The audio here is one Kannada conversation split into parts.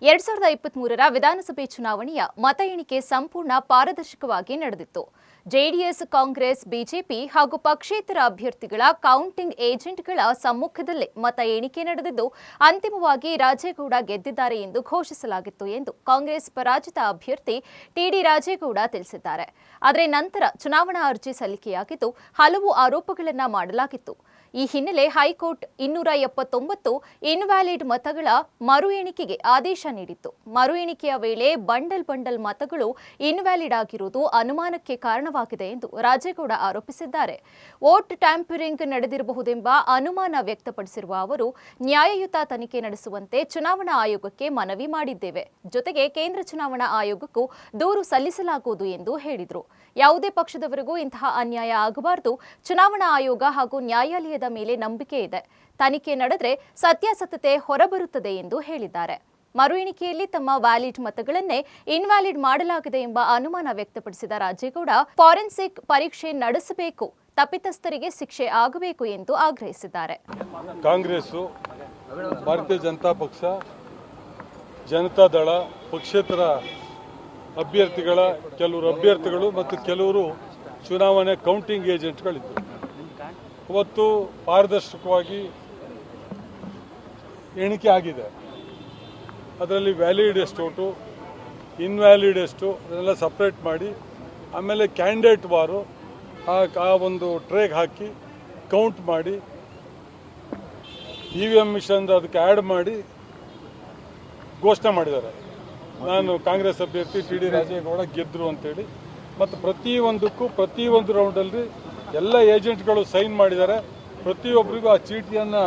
2023ರ ವಿಧಾನಸಭೆ ಚುನಾವಣೆಯ ಮತ ಎಣಿಕೆ ಸಂಪೂರ್ಣ ಪಾರದರ್ಶಕವಾಗಿ ನಡೆದಿತ್ತು. ಜೆಡಿಎಸ್, ಕಾಂಗ್ರೆಸ್, ಬಿಜೆಪಿ ಹಾಗೂ ಪಕ್ಷೇತರ ಅಭ್ಯರ್ಥಿಗಳ ಕೌಂಟಿಂಗ್ ಏಜೆಂಟ್ಗಳ ಸಮ್ಮುಖದಲ್ಲೇ ಮತ ಎಣಿಕೆ ನಡೆದಿದ್ದು, ಅಂತಿಮವಾಗಿ ರಾಜೇಗೌಡ ಗೆದ್ದಿದ್ದಾರೆ ಎಂದು ಘೋಷಿಸಲಾಗಿತ್ತು ಎಂದು ಕಾಂಗ್ರೆಸ್ ಪರಾಜಿತ ಅಭ್ಯರ್ಥಿ ಟಿಡಿ ರಾಜೇಗೌಡ ತಿಳಿಸಿದ್ದಾರೆ. ಆದರೆ ನಂತರ ಚುನಾವಣಾ ಅರ್ಜಿ ಸಲ್ಲಿಕೆಯಾಗಿದ್ದು, ಹಲವು ಆರೋಪಗಳನ್ನು ಮಾಡಲಾಗಿತ್ತು. ಈ ಹಿನ್ನೆಲೆ ಹೈಕೋರ್ಟ್ 279 ಇನ್ವ್ಯಾಲಿಡ್ ಮತಗಳ ಮರು ಎಣಿಕೆಗೆ ಆದೇಶ ನೀಡಿತ್ತು. ಮರು ಎಣಿಕೆಯ ವೇಳೆ ಬಂಡಲ್ ಮತಗಳು ಇನ್ವ್ಯಾಲಿಡ್ ಆಗಿರುವುದು ಅನುಮಾನಕ್ಕೆ ಕಾರಣವಾಗಿದೆ ಎಂದು ರಾಜೇಗೌಡ ಆರೋಪಿಸಿದ್ದಾರೆ. ವೋಟ್ ಟ್ಯಾಂಪರಿಂಗ್ ನಡೆದಿರಬಹುದೆಂಬ ಅನುಮಾನ ವ್ಯಕ್ತಪಡಿಸಿರುವ ಅವರು, ನ್ಯಾಯಯುತ ತನಿಖೆ ನಡೆಸುವಂತೆ ಚುನಾವಣಾ ಆಯೋಗಕ್ಕೆ ಮನವಿ ಮಾಡಿದ್ದೇವೆ. ಜೊತೆಗೆ ಕೇಂದ್ರ ಚುನಾವಣಾ ಆಯೋಗಕ್ಕೂ ದೂರು ಸಲ್ಲಿಸಲಾಗುವುದು ಎಂದು ಹೇಳಿದರು. ಯಾವುದೇ ಪಕ್ಷದವರೆಗೂ ಇಂತಹ ಅನ್ಯಾಯ ಆಗಬಾರದು. ಚುನಾವಣಾ ಆಯೋಗ ಹಾಗೂ ನ್ಯಾಯಾಲಯದ ಮೇಲೆ ನಂಬಿಕೆ ಇದೆ. ತನಿಖೆ ನಡೆದರೆ ಸತ್ಯಾಸತ್ಯತೆ ಹೊರಬರುತ್ತದೆ ಎಂದು ಹೇಳಿದ್ದಾರೆ. ಮರು ಎಣಿಕೆಯಲ್ಲಿ ತಮ್ಮ ವ್ಯಾಲಿಡ್ ಮತಗಳನ್ನೇ ಇನ್ವ್ಯಾಲಿಡ್ ಮಾಡಲಾಗಿದೆ ಎಂಬ ಅನುಮಾನ ವ್ಯಕ್ತಪಡಿಸಿದ ರಾಜೇಗೌಡ, ಫಾರೆನ್ಸಿಕ್ ಪರೀಕ್ಷೆ ನಡೆಸಬೇಕು, ತಪ್ಪಿತಸ್ಥರಿಗೆ ಶಿಕ್ಷೆ ಆಗಬೇಕು ಎಂದು ಆಗ್ರಹಿಸಿದ್ದಾರೆ. ಕಾಂಗ್ರೆಸ್, ಭಾರತೀಯ ಜನತಾ ಪಕ್ಷ, ಜನತಾದಳ, ಪಕ್ಷೇತರ ಕೆಲವರು ಅಭ್ಯರ್ಥಿಗಳು ಮತ್ತು ಕೆಲವರು ಚುನಾವಣೆ ಕೌಂಟಿಂಗ್ ಏಜೆಂಟ್ಗಳಿದ್ದರು. ಇವತ್ತು ಪಾರದರ್ಶಕವಾಗಿ ಎಣಿಕೆ ಆಗಿದೆ. ಅದರಲ್ಲಿ ವ್ಯಾಲಿಡ್ ಎಷ್ಟು ಓಟು, ಇನ್ವ್ಯಾಲಿಡ್ ಎಷ್ಟು, ಅದನ್ನೆಲ್ಲ ಸಪ್ರೇಟ್ ಮಾಡಿ ಆಮೇಲೆ ಕ್ಯಾಂಡಿಡೇಟ್ ವಾರು ಆ ಒಂದು ಟ್ರೇಗೆ ಹಾಕಿ ಕೌಂಟ್ ಮಾಡಿ EVM ಮಿಷನ್ ಅದಕ್ಕೆ ಆ್ಯಡ್ ಮಾಡಿ ಘೋಷಣೆ ಮಾಡಿದ್ದಾರೆ. ನಾನು ಕಾಂಗ್ರೆಸ್ ಅಭ್ಯರ್ಥಿ ಟಿಡಿ ರಾಜೇಗೌಡ ಗೆದ್ದರು ಅಂತೇಳಿ. ಮತ್ತು ಪ್ರತಿಯೊಂದು ರೌಂಡಲ್ಲಿ ಎಲ್ಲ ಏಜೆಂಟ್ಗಳು ಸೈನ್ ಮಾಡಿದ್ದಾರೆ. ಪ್ರತಿಯೊಬ್ಬರಿಗೂ ಆ ಚೀಟಿಯನ್ನು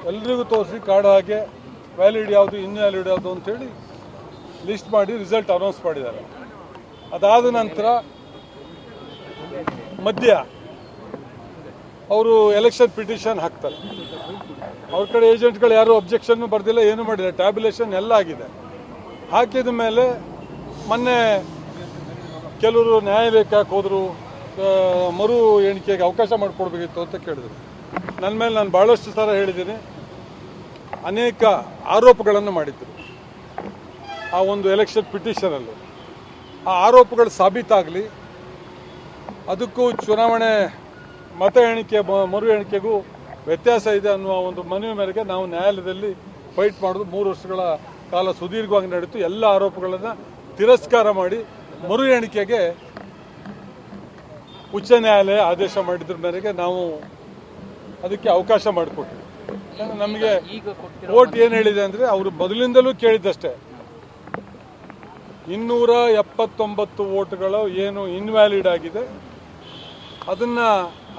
ಎಲ್ರಿಗೂ ತೋರಿಸಿ ಕಾರ್ಡ್ ಹಾಗೆ ವ್ಯಾಲಿಡ್ ಯಾವುದು, ಇನ್ವ್ಯಾಲಿಡ್ ಯಾವುದು ಅಂತೇಳಿ ಲಿಸ್ಟ್ ಮಾಡಿ ರಿಸಲ್ಟ್ ಅನೌನ್ಸ್ ಮಾಡಿದ್ದಾರೆ. ಅದಾದ ನಂತರ ಮಧ್ಯ ಅವರು ಎಲೆಕ್ಷನ್ ಪಿಟಿಷನ್ ಹಾಕ್ತಾರೆ. ಅವ್ರ ಕಡೆ ಏಜೆಂಟ್ಗಳು ಯಾರು ಅಬ್ಜೆಕ್ಷನ್ನು ಬರ್ದಿಲ್ಲ, ಏನು ಮಾಡಿಲ್ಲ, ಟ್ಯಾಬ್ಯುಲೇಷನ್ ಎಲ್ಲ ಆಗಿದೆ. ಹಾಕಿದ ಮೇಲೆ ಮೊನ್ನೆ ಕೆಲವರು ನ್ಯಾಯಾಲಯಕ್ಕೆ ಹೋದರು, ಮರು ಎಣಿಕೆಗೆ ಅವಕಾಶ ಮಾಡಿಕೊಡ್ಬೇಕಿತ್ತು ಅಂತ ಕೇಳಿದರು. ನನ್ನ ಮೇಲೆ ನಾನು ಭಾಳಷ್ಟು ಸಲ ಹೇಳಿದ್ದೀನಿ. ಅನೇಕ ಆರೋಪಗಳನ್ನು ಮಾಡಿದ್ದರು ಆ ಒಂದು ಎಲೆಕ್ಷನ್ ಪಿಟಿಷನಲ್ಲಿ. ಆ ಆರೋಪಗಳು ಸಾಬೀತಾಗಲಿ, ಅದಕ್ಕೂ ಚುನಾವಣೆ ಮತ ಎಣಿಕೆ ಮರು ಎಣಿಕೆಗೂ ವ್ಯತ್ಯಾಸ ಇದೆ ಅನ್ನುವ ಒಂದು ಮನವಿ ಮೇರೆಗೆ ನಾವು ನ್ಯಾಯಾಲಯದಲ್ಲಿ ಫೈಟ್ ಮಾಡೋದು 3 ವರ್ಷಗಳ ಕಾಲ ಸುದೀರ್ಘವಾಗಿ ನಡೀತು. ಎಲ್ಲ ಆರೋಪಗಳನ್ನು ತಿರಸ್ಕಾರ ಮಾಡಿ ಮರು ಎಣಿಕೆಗೆ ಉಚ್ಚ ನ್ಯಾಯಾಲಯ ಆದೇಶ ಮಾಡಿದ್ರ ಮೇರೆಗೆ ನಾವು ಅದಕ್ಕೆ ಅವಕಾಶ ಮಾಡಿಕೊಟ್ವಿ. ನಮಗೆ ಕೋರ್ಟ್ ಏನು ಹೇಳಿದೆ ಅಂದರೆ, ಅವರು ಮೊದಲಿಂದಲೂ ಕೇಳಿದ್ದಷ್ಟೇ, 279 ವೋಟ್ಗಳು ಏನು ಇನ್ವ್ಯಾಲಿಡ್ ಆಗಿದೆ,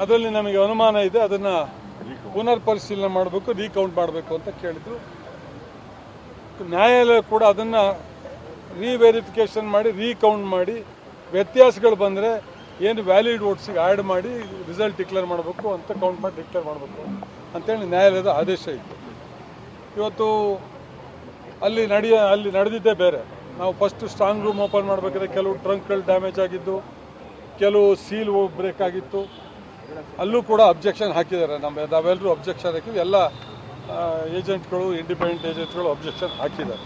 ಅದರಲ್ಲಿ ನಮಗೆ ಅನುಮಾನ ಇದೆ, ಅದನ್ನು ಪುನರ್ ಪರಿಶೀಲನೆ ಮಾಡಬೇಕು, ರೀಕೌಂಟ್ ಮಾಡಬೇಕು ಅಂತ ಕೇಳಿದ್ರು. ನ್ಯಾಯಾಲಯ ಕೂಡ ಅದನ್ನು ರೀವೆರಿಫಿಕೇಷನ್ ಮಾಡಿ ರೀಕೌಂಟ್ ಮಾಡಿ ವ್ಯತ್ಯಾಸಗಳು ಬಂದರೆ ಏನು ವ್ಯಾಲಿಡ್ ವೋಟ್ಸಿಗೆ ಆ್ಯಡ್ ಮಾಡಿ ರಿಸಲ್ಟ್ ಡಿಕ್ಲೇರ್ ಮಾಡಬೇಕು ಅಂತ ಕೌಂಟ್ ಮಾಡಿ ಡಿಕ್ಲೇರ್ ಮಾಡಬೇಕು ಅಂತೇಳಿ ನ್ಯಾಯಾಲಯದ ಆದೇಶ ಇತ್ತು. ಇವತ್ತು ಅಲ್ಲಿ ನಡೆದಿದ್ದೇ ಬೇರೆ. ನಾವು ಫಸ್ಟ್ ಸ್ಟ್ರಾಂಗ್ ರೂಮ್ ಓಪನ್ ಮಾಡಬೇಕಾದ್ರೆ ಕೆಲವು ಟ್ರಂಕ್ಗಳು ಡ್ಯಾಮೇಜ್ ಆಗಿದ್ದು, ಕೆಲವು ಸೀಲ್ ಬ್ರೇಕ್ ಆಗಿತ್ತು. ಅಲ್ಲೂ ಕೂಡ ಅಬ್ಜೆಕ್ಷನ್ ಹಾಕಿದ್ದಾರೆ. ನಾವೆಲ್ಲರೂ ಅಬ್ಜೆಕ್ಷನ್ ಹಾಕಿದ್ವಿ. ಎಲ್ಲ ಏಜೆಂಟ್ಗಳು, ಇಂಡಿಪೆಂಡೆಂಟ್ ಏಜೆಂಟ್ಗಳು ಅಬ್ಜೆಕ್ಷನ್ ಹಾಕಿದ್ದಾರೆ.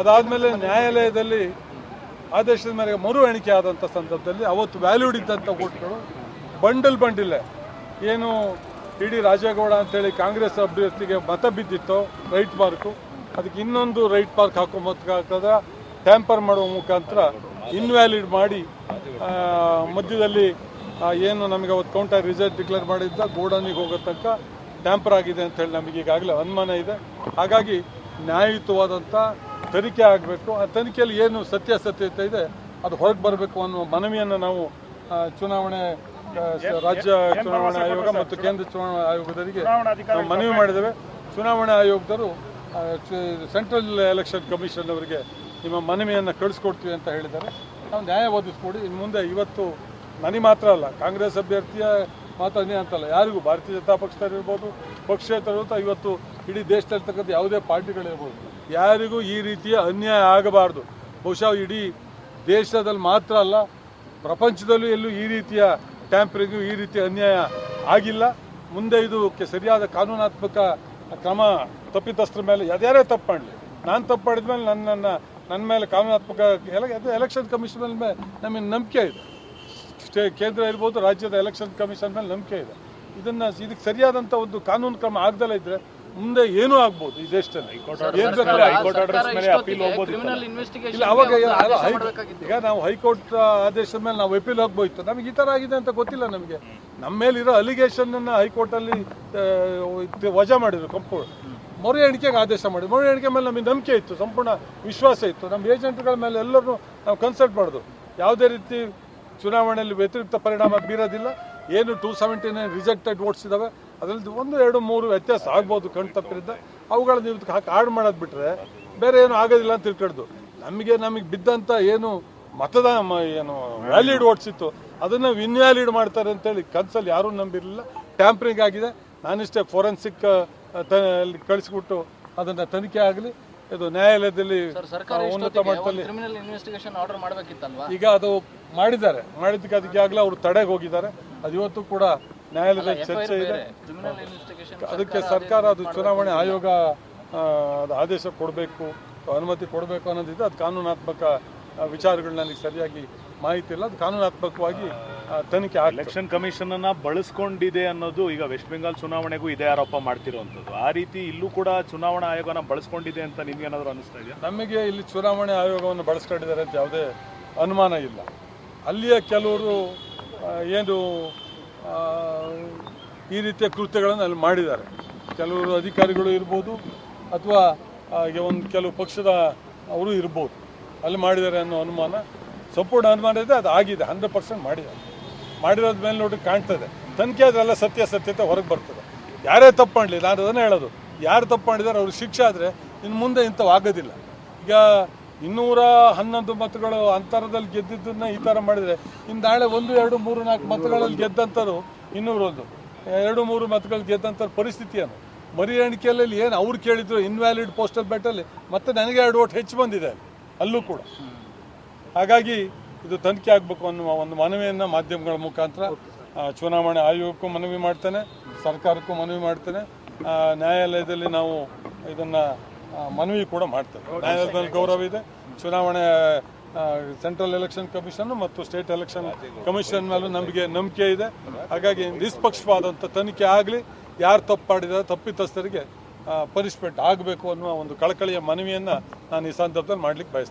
ಅದಾದಮೇಲೆ ನ್ಯಾಯಾಲಯದಲ್ಲಿ ಆದೇಶದ ಮೇರೆಗೆ ಮರು ಎಣಿಕೆ ಆದಂಥ ಸಂದರ್ಭದಲ್ಲಿ ಅವತ್ತು ವ್ಯಾಲ್ಯೂಡ್ ಇದ್ದಂಥ ವೋಟ್ಗಳು ಬಂಡಿಲ್ಲ. ಏನು ಟಿಡಿ ರಾಜೇಗೌಡ ಅಂತೇಳಿ ಕಾಂಗ್ರೆಸ್ ಅಭ್ಯರ್ಥಿಗೆ ಮತ ಬಿದ್ದಿತ್ತೋ ರೈಟ್ ಮಾರ್ಕು, ಅದಕ್ಕೆ ಇನ್ನೊಂದು ರೈಟ್ ಮಾರ್ಕ್ ಹಾಕೋದ ಟ್ಯಾಂಪರ್ ಮಾಡುವ ಮುಖಾಂತರ ಇನ್ವ್ಯಾಲಿಡ್ ಮಾಡಿ ಮಧ್ಯದಲ್ಲಿ ಏನು ನಮಗೆ ಅವತ್ತು ಕೌಂಟಾಗಿ ರಿಸಲ್ಟ್ ಡಿಕ್ಲೇರ್ ಮಾಡಿದ್ದ ಗೋಡನಿಗೆ ಹೋಗೋ ತನಕ ಟ್ಯಾಂಪರ್ ಆಗಿದೆ ಅಂತೇಳಿ ನಮಗೆ ಈಗಾಗಲೇ ಅನುಮಾನ ಇದೆ. ಹಾಗಾಗಿ ನ್ಯಾಯಯುತವಾದಂಥ ತನಿಖೆ ಆಗಬೇಕು. ಆ ತನಿಖೆಯಲ್ಲಿ ಏನು ಸತ್ಯಾಸತ್ಯತೆ ಇದೆ ಅದು ಹೊರಗೆ ಬರಬೇಕು ಅನ್ನುವ ಮನವಿಯನ್ನು ನಾವು ರಾಜ್ಯ ಚುನಾವಣಾ ಆಯೋಗ ಮತ್ತು ಕೇಂದ್ರ ಚುನಾವಣಾ ಆಯೋಗದವರಿಗೆ ನಾವು ಮನವಿ ಮಾಡಿದ್ದೇವೆ. ಚುನಾವಣಾ ಆಯೋಗದವರು ಸೆಂಟ್ರಲ್ ಎಲೆಕ್ಷನ್ ಕಮಿಷನ್ ಅವರಿಗೆ ನಿಮ್ಮ ಮನವಿಯನ್ನು ಕಳಿಸ್ಕೊಡ್ತೀವಿ ಅಂತ ಹೇಳಿದ್ದಾರೆ. ನಾವು ನ್ಯಾಯ ಒದಗಿಸ್ಕೊಡಿ. ಇನ್ನು ಮುಂದೆ ಇವತ್ತು ನನಗೆ ಮಾತ್ರ ಅಲ್ಲ, ಕಾಂಗ್ರೆಸ್ ಅಭ್ಯರ್ಥಿಯ ಮಾತನ್ನೇ ಅಂತಲ್ಲ, ಯಾರಿಗೂ ಭಾರತೀಯ ಜನತಾ ಪಕ್ಷದಲ್ಲಿರ್ಬೋದು, ಪಕ್ಷೇತರರು, ಇವತ್ತು ಇಡೀ ದೇಶದಲ್ಲಿರ್ತಕ್ಕಂಥ ಯಾವುದೇ ಪಾರ್ಟಿಗಳಿರ್ಬೋದು, ಯಾರಿಗೂ ಈ ರೀತಿಯ ಅನ್ಯಾಯ ಆಗಬಾರ್ದು. ಬಹುಶಃ ಇಡೀ ದೇಶದಲ್ಲಿ ಮಾತ್ರ ಅಲ್ಲ, ಪ್ರಪಂಚದಲ್ಲೂ ಎಲ್ಲೂ ಈ ರೀತಿಯ ಟ್ಯಾಂಪರಿಂಗು, ಈ ರೀತಿಯ ಅನ್ಯಾಯ ಆಗಿಲ್ಲ. ಮುಂದೆ ಇದಕ್ಕೆ ಸರಿಯಾದ ಕಾನೂನಾತ್ಮಕ ಕ್ರಮ ತಪ್ಪಿತಸ್ಥರ ಮೇಲೆ ಯಾರ್ಯಾರೇ ತಪ್ಪು ಮಾಡಲಿ ನಾನು ತಪ್ಪು ಮಾಡಿದ್ಮೇಲೆ ನನ್ನ ಮೇಲೆ ಕಾನೂನಾತ್ಮಕ ಎಲೆಕ್ಷನ್ ಕಮಿಷನ್ ಮೇಲೆ ನಮಗೆ ನಂಬಿಕೆ ಇದೆ. ಕೇಂದ್ರ ಇರ್ಬೋದು, ರಾಜ್ಯದ ಎಲೆಕ್ಷನ್ ಕಮಿಷನ್ ಮೇಲೆ ನಂಬಿಕೆ ಇದೆ. ಇದಕ್ಕೆ ಸರಿಯಾದಂಥ ಒಂದು ಕಾನೂನು ಕ್ರಮ ಆಗದಲ್ಲೇ ಇದ್ರೆ ಮುಂದೆ ಏನೂ ಆಗ್ಬೋದು ಈ ದೇಶದಲ್ಲಿ. ಇಲ್ಲ ಅವಾಗ ಈಗ ನಾವು ಹೈಕೋರ್ಟ್ ಆದೇಶದ ಮೇಲೆ ನಾವು ಅಪೀಲ್ ಹೋಗ್ಬೋಯ್ತು. ನಮಗೆ ಈ ಥರ ಆಗಿದೆ ಅಂತ ಗೊತ್ತಿಲ್ಲ. ನಮಗೆ ನಮ್ಮ ಮೇಲಿರೋ ಅಲಿಗೇಷನನ್ನು ಹೈಕೋರ್ಟಲ್ಲಿ ವಜಾ ಮಾಡಿದ್ರು. ಮೊರೆ ಎಣಿಕೆಗೆ ಆದೇಶ ಮಾಡಿ, ಮೊರೆ ಎಣಿಕೆ ಮೇಲೆ ನಮಗೆ ನಂಬಿಕೆ ಇತ್ತು, ಸಂಪೂರ್ಣ ವಿಶ್ವಾಸ ಇತ್ತು. ನಮ್ಮ ಏಜೆಂಟ್ಗಳ ಮೇಲೆ ಎಲ್ಲರೂ ನಾವು ಕನ್ಸಲ್ಟ್ ಮಾಡೋದು. ಯಾವುದೇ ರೀತಿ ಚುನಾವಣೆಯಲ್ಲಿ ವ್ಯತಿರಿಕ್ತ ಪರಿಣಾಮ ಬೀರೋದಿಲ್ಲ. ಏನು 279 ರಿಜೆಕ್ಟೆಡ್ ವೋಟ್ಸ್ ಇದ್ದಾವೆ, ಅದರಲ್ಲಿ 1, 2, 3 ವ್ಯತ್ಯಾಸ ಆಗ್ಬೋದು ಕಣ್ ತಪ್ಪಿರಿದ್ದ. ಅವುಗಳನ್ನ ನೀವು ಆಡ್ ಮಾಡೋದು ಬಿಟ್ಟರೆ ಬೇರೆ ಏನು ಆಗೋದಿಲ್ಲ ಅಂತ ತಿಳ್ಕೊಳ್ದು. ನಮಗೆ ಬಿದ್ದಂಥ ಏನು ಏನು ವ್ಯಾಲಿಡ್ ವೋಟ್ಸ್ ಇತ್ತು ಅದನ್ನು ಇನ್ವ್ಯಾಲಿಡ್ ಮಾಡ್ತಾರೆ ಅಂತೇಳಿ ಕನ್ಸಲ್ಲಿ ಯಾರೂ ನಂಬಿರಲಿಲ್ಲ. ಟ್ಯಾಂಪರಿಂಗ್ ಆಗಿದೆ. ನಾನಿಷ್ಟೇ ಫೋರೆನ್ಸಿಕ್ ಕಳಿಸ್ಬಿಟ್ಟು ಅದನ್ನು ತನಿಖೆ ಆಗಲಿ, ಇದು ನ್ಯಾಯಾಲಯದಲ್ಲಿ ಉನ್ನತ ಮಟ್ಟದಲ್ಲಿ ಈಗ ಅದು ಮಾಡಿದ್ದಕ್ಕೆ ಅದಕ್ಕೆ ಆಗಲೇ ಅವರು ತಡೆಗೆ ಹೋಗಿದ್ದಾರೆ. ಅದು ಇವತ್ತು ಕೂಡ ನ್ಯಾಯಾಲಯದಲ್ಲಿ ಚರ್ಚೆ ಇದೆ. ಅದಕ್ಕೆ ಸರ್ಕಾರ ಅದು ಚುನಾವಣೆ ಆಯೋಗ ಅದು ಆದೇಶ ಕೊಡಬೇಕು, ಅನುಮತಿ ಕೊಡಬೇಕು ಅನ್ನೋದಿದೆ. ಅದು ಕಾನೂನಾತ್ಮಕ ವಿಚಾರಗಳು ನನಗೆ ಸರಿಯಾಗಿ ಮಾಹಿತಿ ಇಲ್ಲ. ಅದು ಕಾನೂನಾತ್ಮಕವಾಗಿ ತನಿಖೆ ಎಲೆಕ್ಷನ್ ಕಮಿಷನ್ ಅನ್ನ ಬಳಸ್ಕೊಂಡಿದೆ ಅನ್ನೋದು ಈಗ ವೆಸ್ಟ್ ಬೆಂಗಾಲ್ ಚುನಾವಣೆಗೂ ಇದೇ ಆರೋಪ ಮಾಡ್ತಿರುವಂಥದ್ದು. ಆ ರೀತಿ ಇಲ್ಲೂ ಕೂಡ ಚುನಾವಣಾ ಆಯೋಗನ ಬಳಸ್ಕೊಂಡಿದೆ ಅಂತ ನಿಮ್ಗೆ ಏನಾದರೂ ಅನಿಸ್ತಾ ಇದೆಯಾ? ನಮಗೆ ಇಲ್ಲಿ ಚುನಾವಣೆ ಆಯೋಗವನ್ನು ಬಳಸ್ಕೊಂಡಿದ್ದಾರೆ ಅಂತ ಯಾವುದೇ ಅನುಮಾನ ಇಲ್ಲ. ಅಲ್ಲಿಯ ಕೆಲವರು ಏನು ಈ ರೀತಿಯ ಕೃತ್ಯಗಳನ್ನು ಅಲ್ಲಿ ಮಾಡಿದ್ದಾರೆ. ಕೆಲವರು ಅಧಿಕಾರಿಗಳು ಇರ್ಬೋದು, ಅಥವಾ ಕೆಲವು ಪಕ್ಷದ ಅವರು ಇರ್ಬೋದು, ಅಲ್ಲಿ ಮಾಡಿದ್ದಾರೆ ಅನ್ನೋ ಅನುಮಾನ, ಸಂಪೂರ್ಣ ಅನುಮಾನ ಇದೆ. ಅದು ಆಗಿದೆ, 100% ಮಾಡಿರೋದ ಮೇಲೆ ನೋಡಿ ಕಾಣ್ತದೆ. ತನಿಖೆ ಅದೆಲ್ಲ ಸತ್ಯಾಸತ್ಯತೆ ಹೊರಗೆ ಬರ್ತದೆ. ಯಾರೇ ತಪ್ಪು ಮಾಡಲಿ, ನಾನು ಅದನ್ನೇ ಹೇಳೋದು, ಯಾರು ತಪ್ಪು ಮಾಡಿದ್ದಾರೆ ಅವ್ರಿಗೆ ಶಿಕ್ಷೆ ಆದರೆ ಇನ್ನು ಮುಂದೆ ಇಂಥವು ಆಗೋದಿಲ್ಲ. ಈಗ 211 ಮತಗಳು ಅಂತರದಲ್ಲಿ ಗೆದ್ದಿದ್ದನ್ನ ಈ ಥರ ಮಾಡಿದರೆ ಇನ್ನು ನಾಳೆ 1, 2, 3, 4 ಮತಗಳಲ್ಲಿ ಗೆದ್ದಂಥವ್ರು 201, 2, 3 ಮತಗಳು ಗೆದ್ದಂಥ ಪರಿಸ್ಥಿತಿಯನ್ನು ಮರಿ ಎಣಿಕೆಯಲ್ಲಿ ಏನು ಅವ್ರು ಕೇಳಿದ್ರು ಇನ್ವ್ಯಾಲಿಡ್ ಪೋಸ್ಟಲ್ ಬ್ಯಾಟಲ್ಲಿ ಮತ್ತೆ ನನಗೆ 2 ವೋಟ್ ಹೆಚ್ಚು ಬಂದಿದೆ ಅಲ್ಲೂ ಕೂಡ. ಹಾಗಾಗಿ ಇದು ತನಿಖೆ ಆಗಬೇಕು ಅನ್ನುವ ಒಂದು ಮನವಿಯನ್ನು ಮಾಧ್ಯಮಗಳ ಮುಖಾಂತರ ಚುನಾವಣೆ ಆಯೋಗಕ್ಕೂ ಮನವಿ ಮಾಡ್ತೇನೆ, ಸರ್ಕಾರಕ್ಕೂ ಮನವಿ ಮಾಡ್ತೇನೆ. ನ್ಯಾಯಾಲಯದಲ್ಲಿ ನಾವು ಇದನ್ನು ಮನವಿ ಕೂಡ ಮಾಡ್ತೇವೆ. ನ್ಯಾಯಾಲಯದಲ್ಲಿ ಗೌರವ ಇದೆ. ಚುನಾವಣೆ ಸೆಂಟ್ರಲ್ ಎಲೆಕ್ಷನ್ ಕಮಿಷನ್ ಮತ್ತು ಸ್ಟೇಟ್ ಎಲೆಕ್ಷನ್ ಕಮಿಷನ್ ಮೇಲೂ ನಂಬಿಕೆ ಇದೆ. ಹಾಗಾಗಿ ನಿಷ್ಪಕ್ಷಪಾದಂಥ ತನಿಖೆ ಆಗಲಿ, ಯಾರು ತಪ್ಪು ಮಾಡಿದ್ದಾರೆ ತಪ್ಪಿತಸ್ಥರಿಗೆ ಪನಿಷ್ಮೆಂಟ್ ಆಗಬೇಕು ಅನ್ನುವ ಒಂದು ಕಳಕಳಿಯ ಮನವಿಯನ್ನು ನಾನು ಈ ಸಂದರ್ಭದಲ್ಲಿ ಮಾಡಲಿಕ್ಕೆ ಬಯಸ್ತೇನೆ.